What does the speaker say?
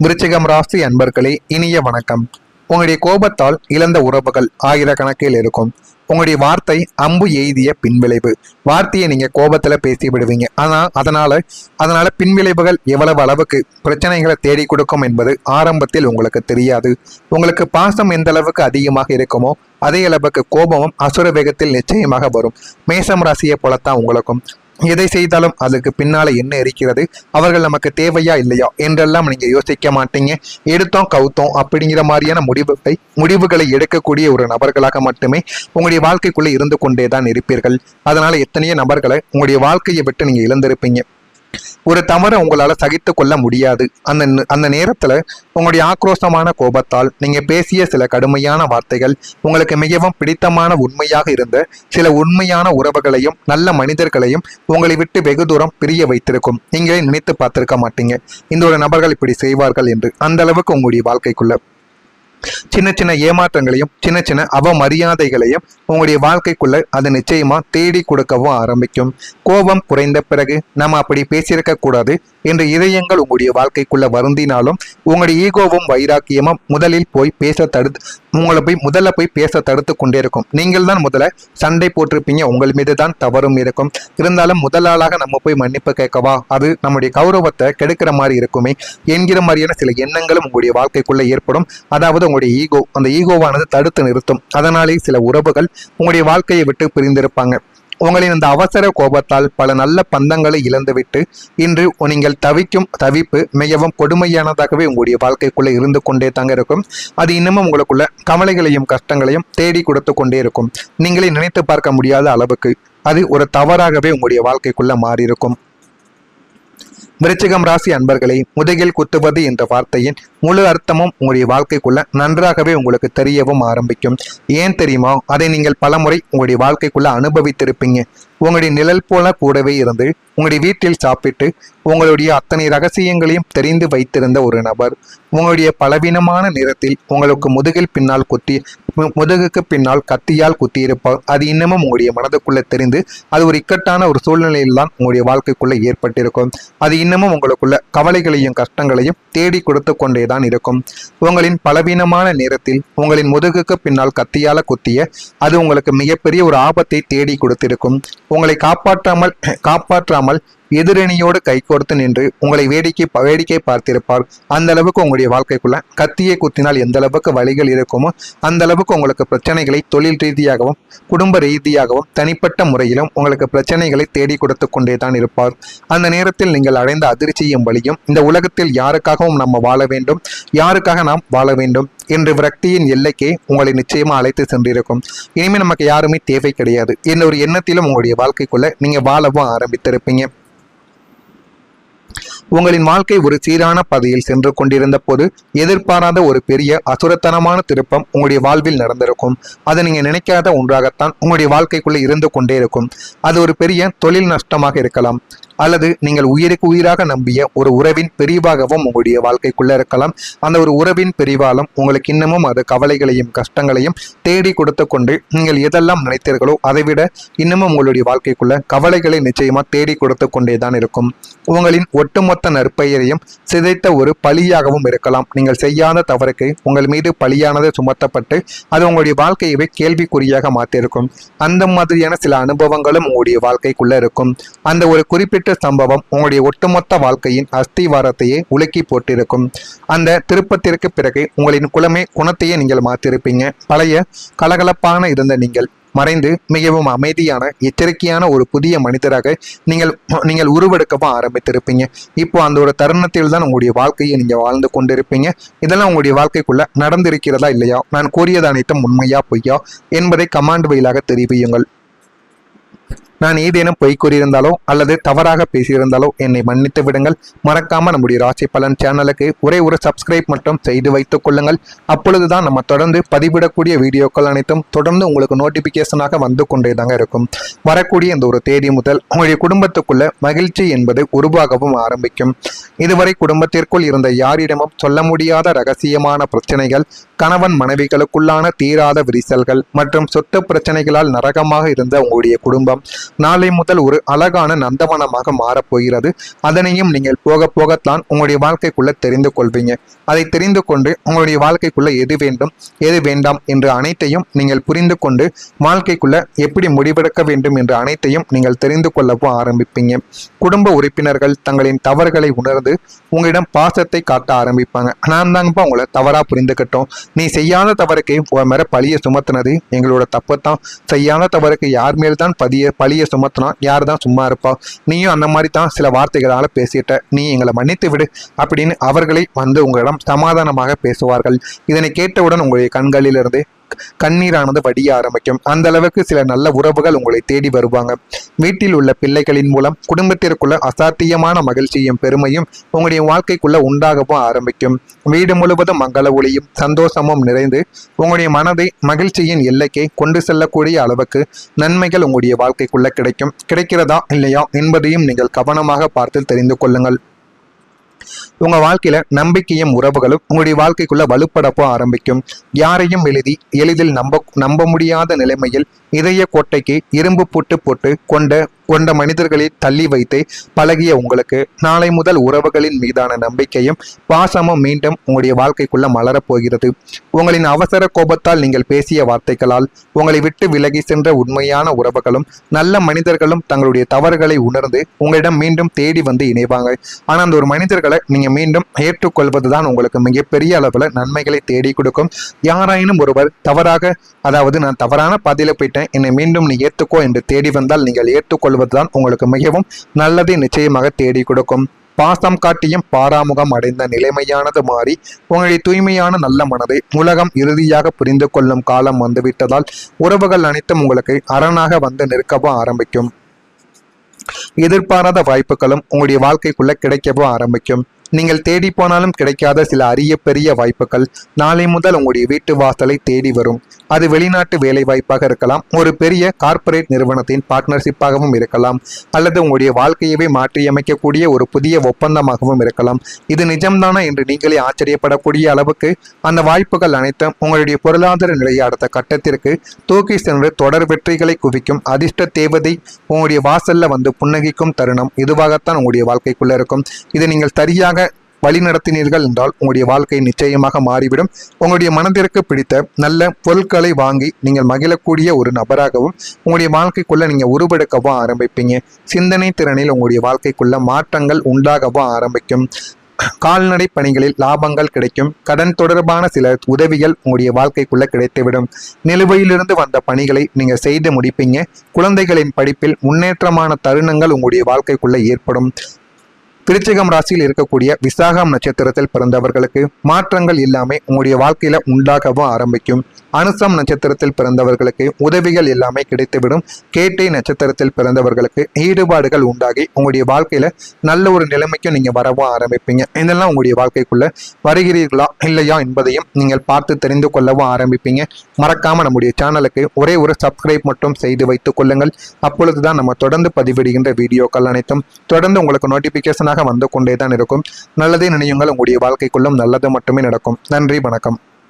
விருச்சிகம் ராசி அன்பர்களே, இனிய வணக்கம். உங்களுடைய கோபத்தால் இழந்த உறவுகள் ஆயிரக்கணக்கில் இருக்கும். உங்களுடைய வார்த்தை அம்பு எய்திய பின்விளைவு. வார்த்தையை நீங்க கோபத்துல பேசி விடுவீங்க. அதனால பின்விளைவுகள் எவ்வளவு அளவுக்கு பிரச்சனைகளை தேடி கொடுக்கும் என்பது ஆரம்பத்தில் உங்களுக்கு தெரியாது. உங்களுக்கு பாசம் எந்த அளவுக்கு அதிகமாக இருக்குமோ அதே அளவுக்கு கோபமும் அசுர வேகத்தில் நிச்சயமாக வரும். மேசம் ராசியை போலத்தான் உங்களுக்கும். எதை செய்தாலும் அதுக்கு பின்னால என்ன இருக்கிறது, அவர்கள் நமக்கு தேவையா இல்லையா என்றெல்லாம் நீங்க யோசிக்க மாட்டீங்க. எடுத்தோம் கவுத்தோம் அப்படிங்கிற மாதிரியான முடிவுகளை எடுக்கக்கூடிய ஒரு நபர்களாக மட்டுமே உங்களுடைய வாழ்க்கைக்குள்ள இருந்து கொண்டேதான் இருப்பீர்கள். அதனால எத்தனையோ நபர்களை உங்களுடைய வாழ்க்கையை விட்டு நீங்க இழந்திருப்பீங்க. ஒரு தவறை உங்களால சகித்து கொள்ள முடியாது. அந்த நேரத்துல உங்களுடைய ஆக்ரோஷமான கோபத்தால் நீங்க பேசிய சில கடுமையான வார்த்தைகள் உங்களுக்கு மிகவும் பிடித்தமான உண்மையாக இருந்த சில உண்மையான உறவுகளையும் நல்ல மனிதர்களையும் உங்களை விட்டு வெகு தூரம் பிரிய வைத்திருக்கும். நீங்களே நினைத்து பார்த்திருக்க மாட்டீங்க இந்த ஒரு நபர்கள் இப்படி செய்வார்கள் என்று. அந்த அளவுக்கு உங்களுடைய வாழ்க்கைக்குள்ள சின்ன சின்ன ஏமாற்றங்களையும் சின்ன சின்ன அவமரியாதைகளையும் உங்களுடைய வாழ்க்கைக்குள்ள அது நிச்சயமா தேடி கொடுக்கவும் ஆரம்பிக்கும். கோபம் குறைந்த பிறகு நம்ம அப்படி பேசியிருக்க கூடாது என்று இதயங்கள் உங்களுடைய வாழ்க்கைக்குள்ள வருந்தினாலும் உங்களுடைய ஈகோவும் வைராக்கியமும் முதல்ல போய் பேச தடுத்து கொண்டே இருக்கும். நீங்கள் தான் முதல்ல சண்டை போட்டிருப்பீங்க, உங்கள் மீது தான் தவறும் இருக்கும். இருந்தாலும் முதலாளாக நம்ம போய் மன்னிப்பு கேட்கவா, அது நம்முடைய கௌரவத்தை கெடுக்கிற மாதிரி இருக்குமே என்கிற மாதிரியான சில எண்ணங்களும் உங்களுடைய வாழ்க்கைக்குள்ள ஏற்படும். அதாவது உங்களுடைய ஈகோ, அந்த ஈகோவானது தடுத்து நிறுத்தும். அதனாலே சில உறவுகள் உங்களுடைய வாழ்க்கையை விட்டு பிரிந்திருப்பாங்க. உங்களின் இந்த அவசர கோபத்தால் பல நல்ல பந்தங்களை இழந்துவிட்டு இன்று நீங்கள் தவிக்கும் தவிப்பு மிகவும் கொடுமையானதாகவே உங்களுடைய வாழ்க்கைக்குள்ள இருந்து கொண்டே தாங்க இருக்கும். அது இன்னமும் உங்களுக்குள்ள கவலைகளையும் கஷ்டங்களையும் தேடி கொடுத்து கொண்டே இருக்கும். நீங்களே நினைத்து பார்க்க முடியாத அளவுக்கு அது ஒரு தவறாகவே உங்களுடைய வாழ்க்கைக்குள்ள மாறியிருக்கும். விருச்சிகம் ராசி அன்பர்களை, முதுகில் குத்துவது என்ற வார்த்தையின் முழு அர்த்தமும் உங்களுடைய வாழ்க்கைக்குள்ள நன்றாகவே உங்களுக்கு தெரியவும் ஆரம்பிக்கும். ஏன் தெரியுமா, அதை நீங்கள் பலமுறை உங்களுடைய வாழ்க்கைக்குள்ள அனுபவித்திருப்பீங்க. உங்களுடைய நிழல் போல கூடவே இருந்து உங்களுடைய வீட்டில் சாப்பிட்டு உங்களுடைய அத்தனை ரகசியங்களையும் தெரிந்து வைத்திருந்த ஒரு நபர் உங்களுடைய பலவீனமான நேரத்தில் உங்களுக்கு முதுகுக்கு பின்னால் கத்தியால் குத்தியிருப்பார். அது இன்னமும் உங்களுடைய மனதுக்குள்ள தெரிந்து அது ஒரு இக்கட்டான ஒரு சூழ்நிலையில் தான் உங்களுடைய வாழ்க்கைக்குள்ள ஏற்பட்டிருக்கும். அது இன்னமும் உங்களுக்குள்ள கவலைகளையும் கஷ்டங்களையும் தேடி கொடுத்து கொண்டேதான் இருக்கும். உங்களின் பலவீனமான நேரத்தில் உங்களின் முதுகுக்கு பின்னால் கத்தியால குத்திய அது உங்களுக்கு மிகப்பெரிய ஒரு ஆபத்தை தேடி கொடுத்திருக்கும். உங்களை காப்பாற்றாமல் எதிரணியோடு கைகோர்த்து நின்று உங்களை வேடிக்கை பார்த்திருப்பார். அந்த அளவுக்கு உங்களுடைய வாழ்க்கைக்குள்ள கத்தியை குத்தினால் எந்த அளவுக்கு வழிகள் இருக்குமோ அந்த அளவுக்கு உங்களுக்கு பிரச்சனைகளை தொழில் ரீதியாகவும் குடும்ப ரீதியாகவும் தனிப்பட்ட முறையிலும் உங்களுக்கு பிரச்சனைகளை தேடி கொடுத்து கொண்டேதான் இருப்பார். அந்த நேரத்தில் நீங்கள் அடைந்த அதிர்ச்சியும் வழியும் இந்த உலகத்தில் யாருக்காகவும் நம்ம வாழ வேண்டும், யாருக்காக நாம் வாழ வேண்டும் என்று விரக்தியின் எல்லைக்கே உங்களை நிச்சயமா அழைத்து சென்றிருக்கும். இனிமேல் நமக்கு யாருமே தேவை கிடையாது என்ற ஒரு எண்ணத்திலும் உங்களுடைய வாழ்க்கைக்குள்ள நீங்க வாழவும் ஆரம்பித்திருப்பீங்க. உங்களின் வாழ்க்கை ஒரு சீரான பாதையில் சென்று கொண்டிருந்த போது எதிர்பாராத ஒரு பெரிய அசுரத்தனமான திருப்பம் உங்களுடைய வாழ்வில் நடந்திருக்கும். அதை நீங்க நினைக்காத ஒன்றாகத்தான் உங்களுடைய வாழ்க்கைக்குள்ள இருந்து கொண்டே இருக்கும். அது ஒரு பெரிய தொழில் நஷ்டமாக இருக்கலாம், அல்லது நீங்கள் உயிருக்கு உயிராக நம்பிய ஒரு உறவின் பிரிவாகவும் உங்களுடைய வாழ்க்கைக்குள்ள இருக்கலாம். அந்த ஒரு உறவின் பிரிவாலும் உங்களுக்கு இன்னமும் அது கவலைகளையும் கஷ்டங்களையும் தேடி கொடுத்து கொண்டு நீங்கள் எதெல்லாம் நினைத்தீர்களோ அதைவிட இன்னமும் உங்களுடைய வாழ்க்கைக்குள்ள கவலைகளை நிச்சயமா தேடி கொடுத்து கொண்டேதான் இருக்கும். உங்களின் ஒட்டுமொத்த நற்பெயரையும் சிதைத்த ஒரு பழியாகவும் இருக்கலாம். நீங்கள் செய்யாத தவறுக்கு உங்கள் மீது பழியானது சுமத்தப்பட்டு அது உங்களுடைய வாழ்க்கையவே கேள்விக்குறியாக மாற்றிருக்கும். அந்த மாதிரியான சில அனுபவங்களும் உங்களுடைய வாழ்க்கைக்குள்ள இருக்கும். அந்த ஒரு குறிப்பிட்ட சம்பவம் உங்களுடைய ஒட்டுமொத்த வாழ்க்கையின் அஸ்திவாரத்தையே உலுக்கி போட்டிருக்கும். அந்த திருப்பத்திற்கு பிறகு உங்களின் குணத்தையே நீங்கள் மாற்றிருப்பீங்க. பழைய கலகலப்பான இருந்த நீங்கள் மறைந்து மிகவும் அமைதியான எச்சரிக்கையான ஒரு புதிய மனிதராக நீங்கள் உருவெடுக்கவும் ஆரம்பித்திருப்பீங்க. இப்போ அந்த ஒரு தருணத்தில் தான் உங்களுடைய வாழ்க்கையை நீங்க வாழ்ந்து கொண்டிருப்பீங்க. இதெல்லாம் உங்களுடைய வாழ்க்கைக்குள்ள நடந்திருக்கிறதா இல்லையா, நான் கூறியது அனைத்தும் உண்மையா பொய்யா என்பதை கமாண்ட் வழியாக தெரிவியுங்கள். நான் ஏதேனும் பொய் கூறியிருந்தாலோ அல்லது தவறாக பேசியிருந்தாலோ என்னை மன்னித்து விடுங்கள். மறக்காம நம்முடைய ராசி பலன் சேனலுக்கு ஒரே ஒரு சப்ஸ்கிரைப் மட்டும் செய்து வைத்துக் கொள்ளுங்கள். அப்பொழுதுதான் நம்ம தொடர்ந்து பதிவிடக்கூடிய வீடியோக்கள் அனைத்தும் தொடர்ந்து உங்களுக்கு நோட்டிபிகேஷனாக வந்து கொண்டே தாங்க இருக்கும். வரக்கூடிய இந்த ஒரு தேதி முதல் உங்களுடைய குடும்பத்துக்குள்ள மகிழ்ச்சி என்பது உருவாகவும் ஆரம்பிக்கும். இதுவரை குடும்பத்திற்குள் இருந்த யாரிடமும் சொல்ல முடியாத ரகசியமான பிரச்சனைகள், கணவன் மனைவிகளுக்குள்ளான தீராத விரிசல்கள் மற்றும் சொத்து பிரச்சனைகளால் நரகமாக இருந்த உங்களுடைய குடும்பம் நாளை முதல் ஒரு அழகான நந்தவனமாக மாறப்போகிறது. அதனையும் நீங்கள் போக போகத்தான் உங்களுடைய வாழ்க்கைக்குள்ள தெரிந்து கொள்வீங்க. அதை தெரிந்து கொண்டு உங்களுடைய வாழ்க்கைக்குள்ள எது வேண்டும் எது வேண்டாம் என்று அனைத்தையும் நீங்கள் புரிந்து கொண்டு வாழ்க்கைக்குள்ள எப்படி முடிவெடுக்க வேண்டும் என்று அனைத்தையும் நீங்கள் தெரிந்து கொள்ளவும் ஆரம்பிப்பீங்க. குடும்ப உறுப்பினர்கள் தங்களின் தவறுகளை உணர்ந்து உங்களிடம் பாசத்தை காட்ட ஆரம்பிப்பாங்க. நான் தாங்கப்பா உங்களை தவறா புரிந்துக்கிட்டோம், நீ செய்யாத தவறுக்கு உன் மேல பழிய சுமத்துனது எங்களோட தப்பு தான், செய்யாத தவறுக்கு யார் மேல் தான் பழிய சுமத்தினா யார் தான் சும்மா இருப்பா, நீயும் அந்த மாதிரி தான் சில வார்த்தைகளால பேசிட்ட, நீ எங்களை மன்னித்து விடு அப்படின்னு அவர்களை வந்து உங்களிடம் சமாதானமாக பேசுவார்கள். இதனை கேட்டவுடன் உங்களுடைய கண்களிலிருந்து கண்ணீரானது வடிய ஆரம்பிக்கும். அந்த அளவுக்கு சில நல்ல உறவுகள் உங்களை தேடி வருவாங்க. வீட்டில் உள்ள பிள்ளைகளின் மூலம் குடும்பத்திற்குள்ள அசாத்தியமான மகிழ்ச்சியும் பெருமையும் உங்களுடைய வாழ்க்கைக்குள்ள உண்டாகவும் ஆரம்பிக்கும். வீடு முழுவதும் மங்கள ஒளியும் சந்தோஷமும் நிறைந்து உங்களுடைய மனதை மகிழ்ச்சியின் எல்லைக்கே கொண்டு செல்லக்கூடிய அளவுக்கு நன்மைகள் உங்களுடைய வாழ்க்கைக்குள்ள கிடைக்கிறதா இல்லையா என்பதையும் நீங்கள் கவனமாக பார்த்து தெரிந்து கொள்ளுங்கள். உங்க வாழ்க்கையில நம்பிக்கையும் உறவுகளும் உங்களுடைய வாழ்க்கைக்குள்ள வலுப்படப்போ ஆரம்பிக்கும். யாரையும் எளிதில் நம்ப முடியாத நிலைமையில் இதய கோட்டைக்கு இரும்பு போட்டு கொண்ட மனிதர்களை தள்ளி வைத்து பழகிய உங்களுக்கு நாளை முதல் உறவுகளின் மீதான நம்பிக்கையும் பாசமும் மீண்டும் உங்களுடைய வாழ்க்கைக்குள்ள மலரப் போகிறது. உங்களின் அவசர கோபத்தால் நீங்கள் பேசிய வார்த்தைகளால் உங்களை விட்டு விலகி சென்ற உண்மையான உறவுகளும் நல்ல மனிதர்களும் தங்களுடைய தவறுகளை உணர்ந்து உங்களிடம் மீண்டும் தேடி வந்து இணைவாங்க. ஆனால் அந்த ஒரு மனிதர்களை நீங்க மீண்டும் ஏற்றுக்கொள்வதுதான் உங்களுக்கு மிகப்பெரிய அளவுல நன்மைகளை தேடி கொடுக்கும். யாராயினும் ஒருவர் தவறாக, அதாவது நான் தவறான பாதையில போயிட்டேன், என்னை மீண்டும் நீ ஏற்றுக்கோ என்று தேடி வந்தால் நீங்கள் ஏற்றுக்கொள்வதுதான் உங்களுக்கு மிகவும் நல்லதை நிச்சயமாக தேடி கொடுக்கும். பாசம் காட்டியும் பாராமுகம் அடைந்த நிலைமையானது மாறி உங்களுடைய தூய்மையான நல்ல மனதை உலகம் இறுதியாக புரிந்து கொள்ளும் காலம் வந்துவிட்டதால் உறவுகள் அனைத்தும் உங்களுக்கு அரணாக வந்து நிற்கவும் ஆரம்பிக்கும். எதிர்பாராத வாய்ப்புகளும் உங்களுடைய வாழ்க்கைக்குள்ள கிடைக்கவும் ஆரம்பிக்கும். நீங்கள் தேடி போனாலும் கிடைக்காத சில அரிய பெரிய வாய்ப்புகள் நாளை முதல் உங்களுடைய வீட்டு வாசலை தேடி வரும். அது வெளிநாட்டு வேலை வாய்ப்பாக இருக்கலாம், ஒரு பெரிய கார்ப்பரேட் நிறுவனத்தின் பார்ட்னர்ஷிப்பாகவும் இருக்கலாம், அல்லது உங்களுடைய வாழ்க்கையவே மாற்றியமைக்கக்கூடிய ஒரு புதிய ஒப்பந்தமாகவும் இருக்கலாம். இது நிஜம்தானா என்று நீங்களே ஆச்சரியப்படக்கூடிய அளவுக்கு அந்த வாய்ப்புகள் அனைத்தும் உங்களுடைய பொருளாதார நிலையை அடுத்த கட்டத்திற்கு தூக்கி சென்று தொடர் வெற்றிகளை குவிக்கும் அதிர்ஷ்ட தேவதை உங்களுடைய வாசல்ல வந்து புன்னகிக்கும் தருணம் இதுவாகத்தான் உங்களுடைய வாழ்க்கைக்குள்ள இருக்கும். இதை நீங்கள் சரியாக வழி நடத்தினீர்கள் என்றால் உங்களுடைய வாழ்க்கை நிச்சயமாக மாறிவிடும். உங்களுடைய மனதிற்கு பிடித்த நல்ல பொருட்களை வாங்கி நீங்கள் மகிழக்கூடிய ஒரு நபராகவும் உங்களுடைய வாழ்க்கைக்குள்ள நீங்க உருவெடுக்கவும் ஆரம்பிப்பீங்க. சிந்தனை திறனில் உங்களுடைய வாழ்க்கைக்குள்ள மாற்றங்கள் உண்டாகவும் ஆரம்பிக்கும். கால்நடை பணிகளில் லாபங்கள் கிடைக்கும். கடன் தொடர்பான சில உதவிகள் உங்களுடைய வாழ்க்கைக்குள்ள கிடைத்துவிடும். நிலுவையிலிருந்து வந்த பணிகளை நீங்க செய்து முடிப்பீங்க. குழந்தைகளின் படிப்பில் முன்னேற்றமான தருணங்கள் உங்களுடைய வாழ்க்கைக்குள்ள ஏற்படும். விருச்சிகம் ராசியில் இருக்கக்கூடிய விசாகம் நட்சத்திரத்தில் பிறந்தவர்களுக்கு மாற்றங்கள் எல்லாமே உங்களுடைய வாழ்க்கையில உண்டாகவும் ஆரம்பிக்கும். அனுசம் நட்சத்திரத்தில் பிறந்தவர்களுக்கு உதவிகள் எல்லாமே கிடைத்துவிடும். கேட்டை நட்சத்திரத்தில் பிறந்தவர்களுக்கு ஈடுபாடுகள் உண்டாகி உங்களுடைய வாழ்க்கையில நல்ல ஒரு நிலைமைக்கு நீங்க வரவும் ஆரம்பிப்பீங்க. இதெல்லாம் உங்களுடைய வாழ்க்கைக்குள்ள வருகிறீர்களா இல்லையா என்பதையும் நீங்கள் பார்த்து தெரிந்து கொள்ளவும் ஆரம்பிப்பீங்க. மறக்காம நம்முடைய சேனலுக்கு ஒரே ஒரு சப்ஸ்கிரைப் மட்டும் செய்து வைத்துக் கொள்ளுங்கள். அப்பொழுதுதான் நம்ம தொடர்ந்து பதிவிடுகின்ற வீடியோக்கள் அனைத்தும் தொடர்ந்து உங்களுக்கு நோட்டிபிகேஷனாக வந்து கொண்டே தான் இருக்கும். நல்லதே நினையுங்கள், உங்களுடைய வாழ்க்கைக்குள்ளும் நல்லது மட்டுமே நடக்கும். நன்றி, வணக்கம்.